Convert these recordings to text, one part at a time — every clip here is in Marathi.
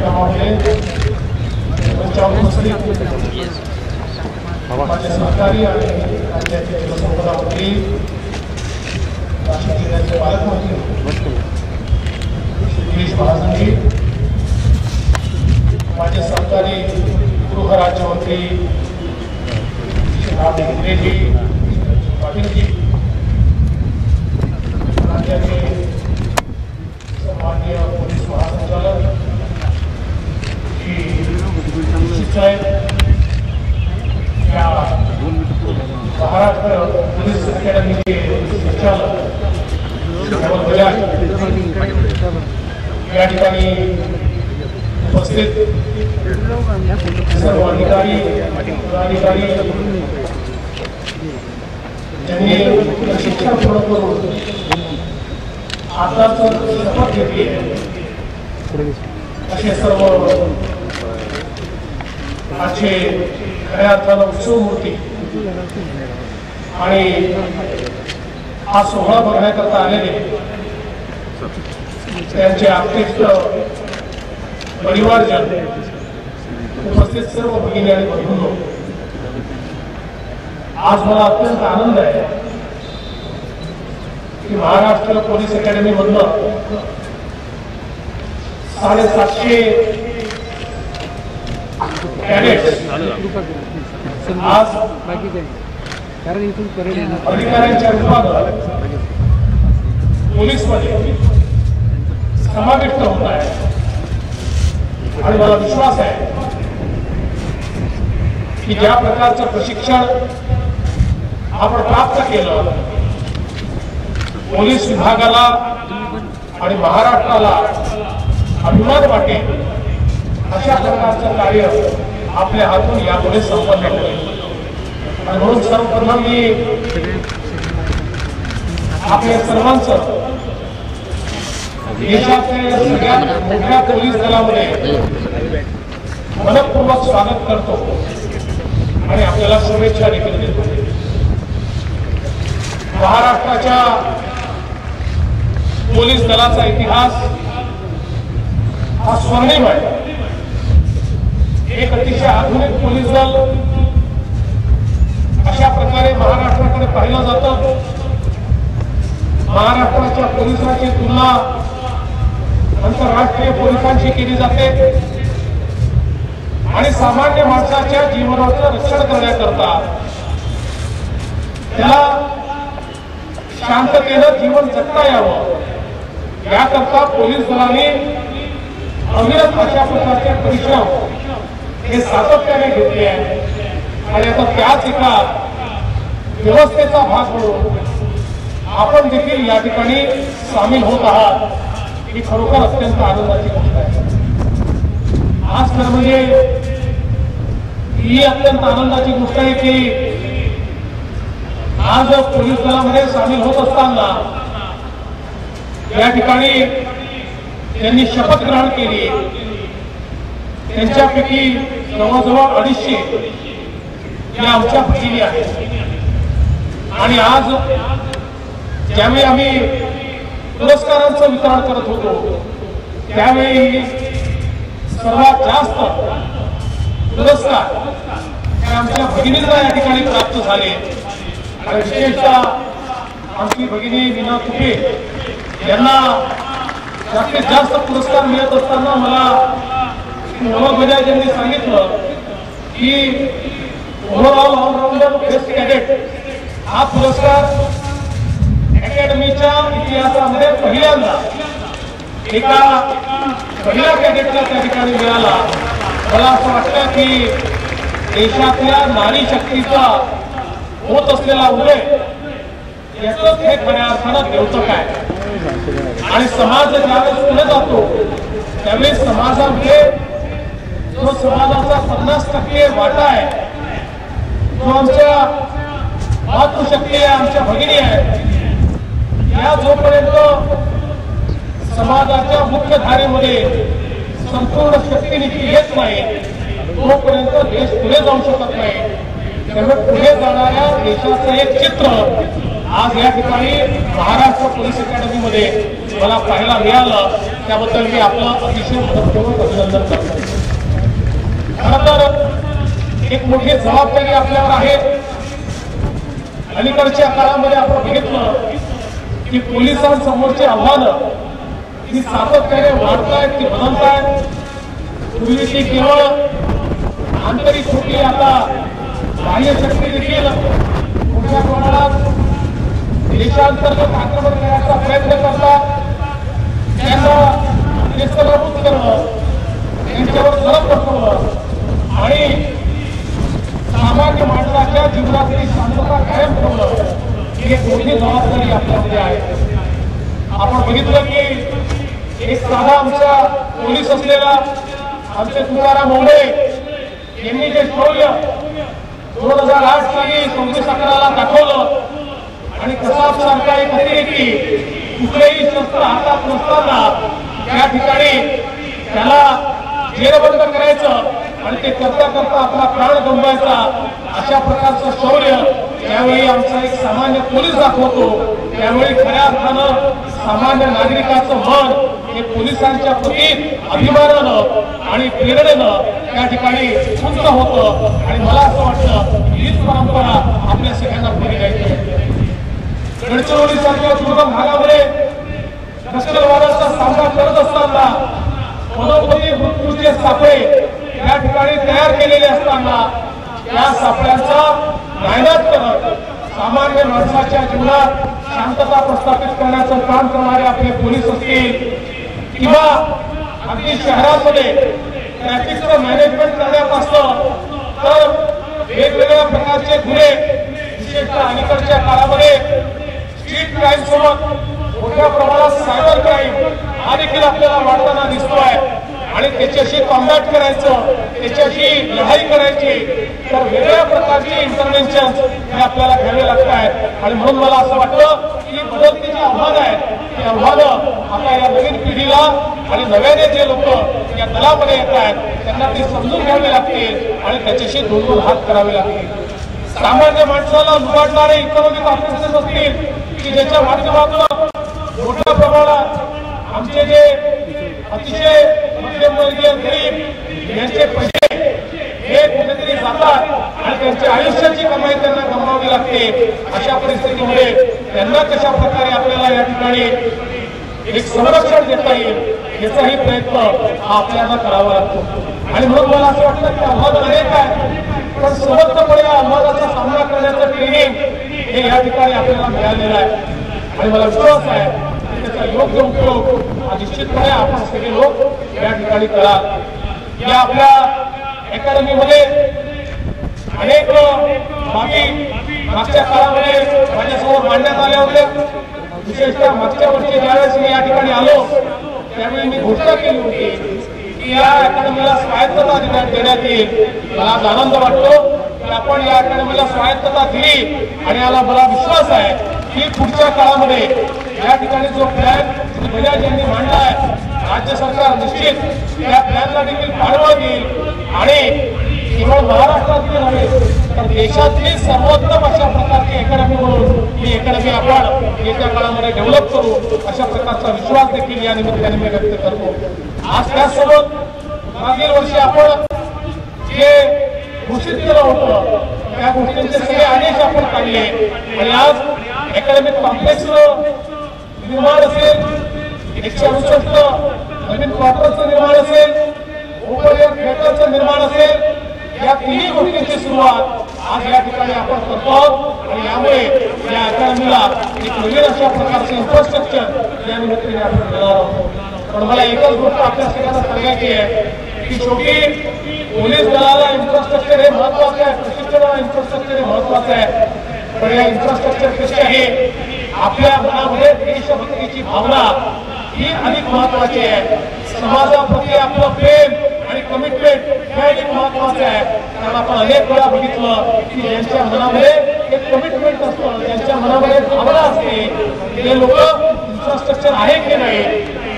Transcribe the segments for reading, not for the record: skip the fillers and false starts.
कार्यक्रमामध्ये माझे सहकारी आणि राज्याचे जलसंपदा मंत्री नाशिक जिल्ह्याचे पालकमंत्री गिरीश महाजनजी, माझे सहकारी गृहराज्यमंत्री श्री इंद्रेजी पाटीलजी, राज्याचे सन्माननीय पोलीस महासंचालक श्री साहेब, या महाराष्ट्र पोलीस अकॅडमीचे संचालक या ठिकाणी उपस्थित सर्व अधिकारी पदाधिकारी ज्यांनी प्रशिक्षण पूर्ण करून आताच शपथ घेतली आहे असे सर्व आजचे खऱ्या अर्थानं उत्सव मूर्ती आणि हा सोहळा बघण्याकरता आलेले त्यांचे आप्तेष्ट परिवारजन, उपस्थित सर्व भगिनी आणि बंधूंनो, आज मला अत्यंत आनंद आहे की महाराष्ट्र पोलीस अकॅडमी मधनं 750 कॅडेट्स आज अधिकाऱ्यांच्या रूपात पोलीस मध्ये समाविष्ट होत आहे आणि मला विश्वास आहे की ज्या प्रकारचं प्रशिक्षण आपण प्राप्त केलं, पोलीस विभागाला आणि महाराष्ट्राला अभिमान वाटेल अशा प्रकारचं कार्य आपल्या हातून यापुढे संपन्न होईल. आणि म्हणून सर्वप्रथम मी आपल्या सर्वांचं देशातल्या सगळ्यात मोठ्या पोलीस दलामध्ये मनपूर्वक स्वागत करतो आणि आपल्याला शुभेच्छा देखील देतो. महाराष्ट्राच्या पोलीस दलाचा इतिहास हा स्वर्णिम आहे. एक अतिशय आधुनिक पोलीस दल अशा प्रकारे महाराष्ट्राकडे पाहिलं जातं. महाराष्ट्राच्या पोलिसांची तुलना आंतरराष्ट्रीय पोलिसांशी केली जाते आणि सामान्य माणसाच्या जीवनाचं रक्षण करण्याकरता, त्याला शांततेनं जीवन जगता यावं याकरता पोलीस दलाने अविरत अशा प्रकारचे परिश्रम हे सातत्याने घेतले आहे. आणि आता त्याच एका व्यवस्थेचा भाग म्हणून आपण देखील या ठिकाणी सामील होत आहात, ही खरोखर अत्यंत आनंदाची गोष्ट आहे. आज खरं म्हणजे ही अत्यंत आनंदाची गोष्ट आहे की आज पोलीस दलामध्ये सामील होत असताना या ठिकाणी त्यांनी शपथ ग्रहण केली. त्यांच्यापैकी जवळजवळ 250 या आमच्या भगिनी आहेत. आणि आज ज्यावेळी आम्ही पुरस्कारांचं वितरण करत होतो त्यावेळी सर्वात जास्त पुरस्कार हे आमच्या भगिनींना या ठिकाणी प्राप्त झाले. आणि विशेषतः आमची भगिनी वीणा तुपे यांना जास्तीत जास्त पुरस्कार मिळत असताना मला नवाब बजाज यांनी सांगितलं की ओव्हरऑल ऑलराऊंडर बेस्ट कॅडेट हा पुरस्कार अकॅडमीच्या इतिहासामध्ये पहिल्यांदा एका महिला कॅडेटला त्या ठिकाणी मिळाला. मला असं वाटतं की देशातल्या नारी शक्तीचा होत असलेला उल्लेख याच हे खऱ्या अर्थानं द्योतक आहे. आणि समाज ज्यावेळेस पुढे जातो त्यावेळी समाजामध्ये जो समाजाचा 50% वाटा आहे, जो आमच्या मातृशक्ती आहे, आमच्या भगिनी आहेत, या जोपर्यंत समाजाच्या मुख्य धारेमध्ये संपूर्ण शक्तीनिधी येत नाही तोपर्यंत देश पुढे जाऊ शकत नाही. त्यामुळे पुढे जाणाऱ्या देशाचं एक चित्र आज या ठिकाणी महाराष्ट्र पोलीस अकॅडमीमध्ये मला पाहायला मिळालं त्याबद्दल मी आपलं अतिशय मनपूर्वक अभिनंदन करतो. खरं तर एक मोठी जबाबदारी आपल्यावर आहे. अलीकडच्या काळामध्ये आपण बघितलं की पोलिसांसमोरची आव्हानं ही सातत्याने वाढतायत, ती बदलतायत. पूर्वी ती केवळ आंतरिक होती, आता बाह्य शक्ती देखील मोठ्या प्रमाणात देशांतर्गत आक्रमण करण्याचा प्रयत्न करतात. त्यांना निष्प्रभूत करणं, त्यांच्यावर जलद बसवणं आणि सामान्य माणसाच्या जीवनातली शांतता कायम ठेवणं ही एक मोठी जबाबदारी आपल्यामध्ये आहे. आपण बघितलं की एक साधा आमचा पोलीस असलेला आमचे तुकाराम मोंडे यांनी जे शौर्य 2008 साली 26/11 दाखवलं आणि कसाब सारखा एक अतिरेकी कुठलेही शस्त्र हातात नसताना त्या ठिकाणी त्याला जेरबंद करायचं आणि ते करता करता आपला प्राण गमवायचा, अशा प्रकारचं शौर्य त्यावेळी आमचा एक सामान्य पोलीस दाखवतो. त्यावेळी खऱ्या अर्थानं सामान्य नागरिकाचं मन हे पोलिसांच्या प्रती अभिमानानं आणि प्रेरणेनं त्या ठिकाणी उंच होतं. आणि मला असं वाटतं हीच परंपरा आपल्या सगळ्यांना पुढे घ्यायची. गडचिरोली सारख्या दुर्गम भागामध्ये नक्षलवादाचा सामना करत असताना मनोमनी मृत्यूचे सापळे या ठिकाणी तयार केलेले असताना त्या सापळ्यांचा नायनाट करत सामान्य माणसाच्या जीवनात शांतता प्रस्थापित करण्याचं काम करणारे आपले पोलीस असतील किंवा अगदी शहरामध्ये ट्रॅफिकचं मॅनेजमेंट करण्यात असतं, तर वेगवेगळ्या प्रकारचे गुन्हे विशेषतः अलीकडच्या काळामध्ये स्ट्रीट क्राईम सोबत मोठ्या प्रमाणात सायबर क्राईम हा देखील आपल्याला वाढताना दिसतोय. आणि त्याच्याशी कॉम्बॅट करायचं, त्याच्याशी लढाई करायची, तर वेगळ्या प्रकारची इंटरव्हेन्शन हे आपल्याला घ्यावे लागत आहेत. आणि म्हणून मला असं वाटतं की बदलती जी आव्हानं आहेत ती आव्हानं आता या नवीन पिढीला आणि नव्याने जे लोक या दलामध्ये येत आहेत त्यांना ती समजून घ्यावी लागतील आणि त्याच्याशी दोन हात करावे लागतील. सामान्य माणसाला लुबाडणारे इकॉनॉमिक ऑफिसर्स असतील की ज्याच्या माध्यमातून मोठ्या प्रमाणात आमचे जे अतिशय मध्यमवर्गीय गरीब यांचे पैसे हे कुठेतरी जातात आणि त्यांच्या आयुष्याची कमाई त्यांना गमवावी लागते. अशा परिस्थितीमध्ये त्यांना कशा प्रकारे आपल्याला या ठिकाणी एक संरक्षण देता येईल याचाही प्रयत्न हा आपल्याला करावा लागतो. आणि म्हणून मला असं वाटतं की आव्हान अनेक आहे, पण समर्थपणे या आव्हानाचा सामना करण्याचं ट्रेनिंग हे या ठिकाणी आपल्याला मिळालेलं आहे. आणि मला विश्वास आहे त्याचा योग्य उपयोग हा निश्चितपणे आपण सगळे लोक या ठिकाणी कराल. या आपल्या अकॅडमीमध्ये अनेक बाबी मागच्या काळामध्ये माझ्यासमोर मांडण्यात आल्या होत्या. विशेषतः मागच्या वर्षी ज्यावेळेस मी या ठिकाणी आलो त्यावेळी मी घोषणा केली होती की या अकॅडमीला स्वायत्तता देण्यात येईल. मला आज आनंद वाटतो की आपण या अकॅडमीला स्वायत्तता दिली आणि याला मला विश्वास आहे की पुढच्या काळामध्ये या ठिकाणी जो प्लॅन बजाज यांनी मांडला आहे राज्य सरकार निश्चित या प्लॅनला देखील पाठबळ देईल आणि केवळ महाराष्ट्रातील नव्हे तर देशातली सर्वोत्तम अशा प्रकारची अकॅडमी म्हणून ही अकॅडमी आपण येत्या काळामध्ये डेव्हलप करू अशा प्रकारचा विश्वास देखील या निमित्ताने मी व्यक्त करतो. आज त्यासोबत मागील वर्षी आपण जे घोषित केलं होतं त्या गोष्टींचे सगळे आदेश आपण काढले आणि आज अकॅडमिक कॉम्प्लेक्सचं निर्माण असेल, 168 नवीन क्वार्टरचं निर्माण असेल, ओपन एअर थिएटरचं निर्माण असेल, या तिन्ही गोष्टींची सुरुवात आज या ठिकाणी आपण करतो आहोत. आणि यामुळे या अकॅडमीला एक नवीन अशा प्रकारचे इन्फ्रास्ट्रक्चर या निमित्ताने आपण देणार आहोत. पण मला एकच गोष्ट आपल्या सगळ्यांना सांगायची आहे की शेवटी पोलीस दलाला इन्फ्रास्ट्रक्चर हे महत्वाचं आहे, प्रशिक्षणाला इन्फ्रास्ट्रक्चर हे महत्वाचं आहे, पण या इन्फ्रास्ट्रक्चरपेक्षाही आपल्या मनामध्ये देशभक्तीची भावना ही अधिक महत्वाची आहे. समाजाप्रती आपलं प्रेम आणि कमिटमेंट हे अधिक महत्वाचं आहे. कारण आपण अनेक वेळा बघितलं की ज्यांच्या मनामध्ये एक कमिटमेंट असतं, ज्यांच्या मनामध्ये भावना असते, ते लोक इन्फ्रास्ट्रक्चर आहे की नाही,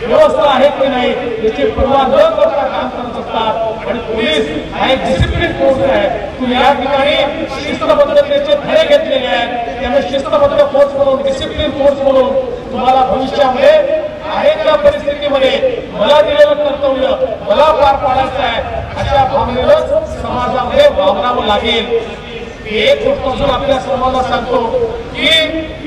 व्यवस्था आहे की नाही याची पर्वा न करता काम करत असतात. आणि पोलीस हा एक डिसिप्लिन फोर्स आहे. तुम्ही या ठिकाणी शिस्तबद्धतेचे धडे घेतलेले आहेत, त्यामुळे शिस्तबद्ध फोर्स म्हणून, डिसिप्लिन फोर्स म्हणून तुम्हाला भविष्यामध्ये आहे त्या परिस्थितीमध्ये मला दिलेलं कर्तव्य मला पार पाडायचं आहे अशा भावनेनंच समाजामध्ये वावरावं लागेल। एक गोष्ट अजून आपल्या समाजाला सांगतो की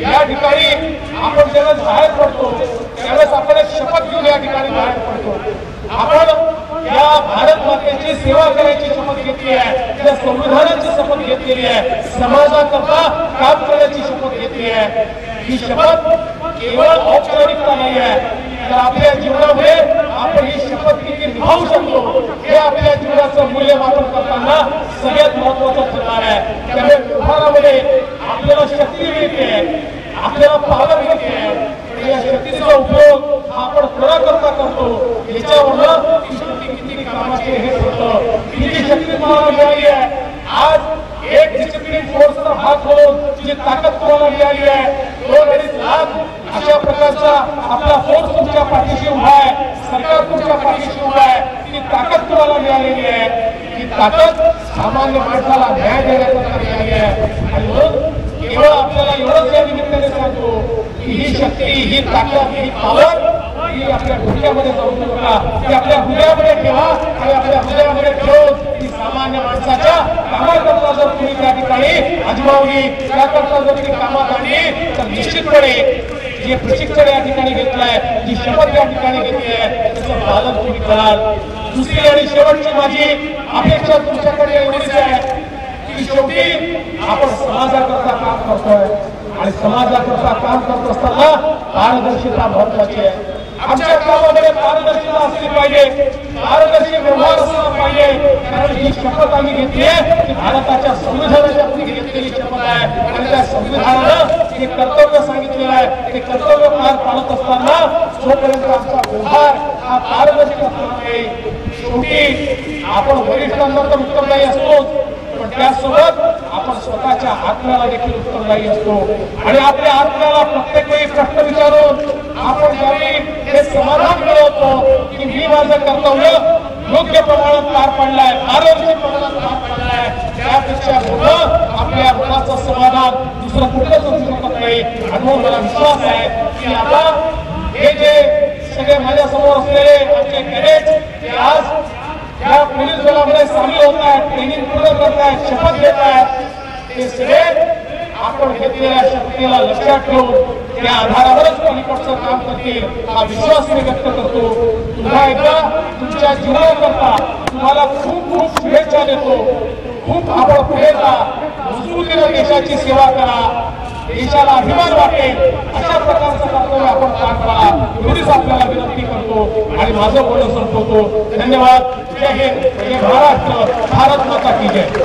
या ठिकाणी आपण जेव्हा बाहेर पडतो त्यावेळेस आपण एक शपथ घेऊन या ठिकाणी बाहेर पडतो। आपण या भारत मातेची सेवा करायची शपथ घेतली आहे, या संविधानाची शपथ घेतलेली आहे, समाजाकरता काम करण्याची शपथ घेतली आहे। ही शपथ केवळ औपचारिकता नाही आहे, तर आपल्या जीवनामध्ये आपण ही शपथ किती निभावू शकतो हे आपल्या जीवनाचं मूल्यमापन करताना सगळ्यात महत्वाचं ठरणार आहे। त्यामुळे व्यवहारामध्ये आपल्याला शक्ती मिळते, आपल्याला पावर मिळते, या शक्तीचा उपयोग आपण कोणाकरता करतो याच्यावरनं ती शक्ती किती कामाची हे ठरतं। किती शक्ती तुम्हाला मिळाली आहे, आज एक डिसिप्लिन फोर्सचा भाग म्हणून जी ताकद तुम्हाला मिळाली आहे, 2-2.5 लाख अशा प्रकारचा आपला फोर्स तुमच्या पाठीशी उभा आहे, सरकार तुमच्या पाठीशी उभा आहे, ती ताकद तुम्हाला मिळालेली आहे। ही ताकद सामान्य माणसाला न्याय देण्याकरता मिळाली आहे। आणि म्हणून केवळ आपल्याला एवढंच या निमित्ताने सांगतो की ही शक्ती, ही ताकद, ही पावर ही आपल्या डोक्यामध्ये जाऊ नका, ती आपल्या हृदयामध्ये ठेवा आणि आपल्या हृदयामध्ये ठेवून ती सामान्य माणसाच्या कामाकरता जर तुम्ही त्या ठिकाणी अजमावली, त्याकरता जर ती कामात आणली तर निश्चितपणे जे प्रशिक्षण या ठिकाणी घेतलंय, जी शपथ या ठिकाणी घेतली आहे त्याचं पालन तुम्ही कराल। दुसरी आणि शेवटची माझी अपेक्षा तुमच्याकडे एवढीच आहे की शेवटी आपण समाजाकरता काम करतोय आणि समाजाकरता काम करत असताना पारदर्शिता महत्वाची आहे। आमच्या कामामध्ये पारदर्शिता असली पाहिजे, पारदर्शी व्यवहार असला पाहिजे, कारण ही शपथ आम्ही घेतली आहे ती भारताच्या संविधानाच्या पुढे घेतलेली शपथ आहे आणि त्या संविधानानं जे कर्तव्य सांगितलेलं आहे ते कर्तव्य पार पाडत असताना जोपर्यंत आमचा व्यवहार हा पारदर्शी असणार नाही, शेवटी आपण वरिष्ठांना तर उत्तरदायी असतोच पण त्यासोबत आपण स्वतःच्या आत्म्याला देखील उत्तरदायी असतो। आणि आपल्या आत्म्याला प्रत्येक वेळी प्रश्न विचारून आपण ज्यावेळी हे समाधान मिळवतो की मी माझं कर्तव्य योग्य प्रमाणात पार पाडलाय, पारदर्शी प्रमाणात पार पाडलाय, त्यापेक्षा मोठं आपल्या मनाचं समाधान दुसरं कुठलंच असू शकत नाही। आणि मला विश्वास आहे की आता हे जे सगळे माझ्यासमोर असलेले आमचे कॅडेट्स जे आज या पोलीस दलामध्ये सामील होत आहेत, ट्रेनिंग पूर्ण करत आहेत, शपथ घेत आहेत, ते सगळे आपण घेतलेल्या शक्तीला लक्षात ठेवून त्या आधारावरच पलीकडचं काम करतील हा विश्वास मी व्यक्त करतो। पुन्हा एकदा तुमच्या जीवनाकरता तुम्हाला खूप खूप शुभेच्छा देतो। खूप आपण पुढे जा, मजबूतीने देशाची सेवा करा, देशाला अभिमान वाटेल अशा प्रकारचं कर्तव्य आपण पार पाडा एवढीच आपल्याला विनंती करतो आणि माझं बोलणं संपवतो। धन्यवाद। जय हिंद, जय महाराष्ट्र, भारत माता की जय।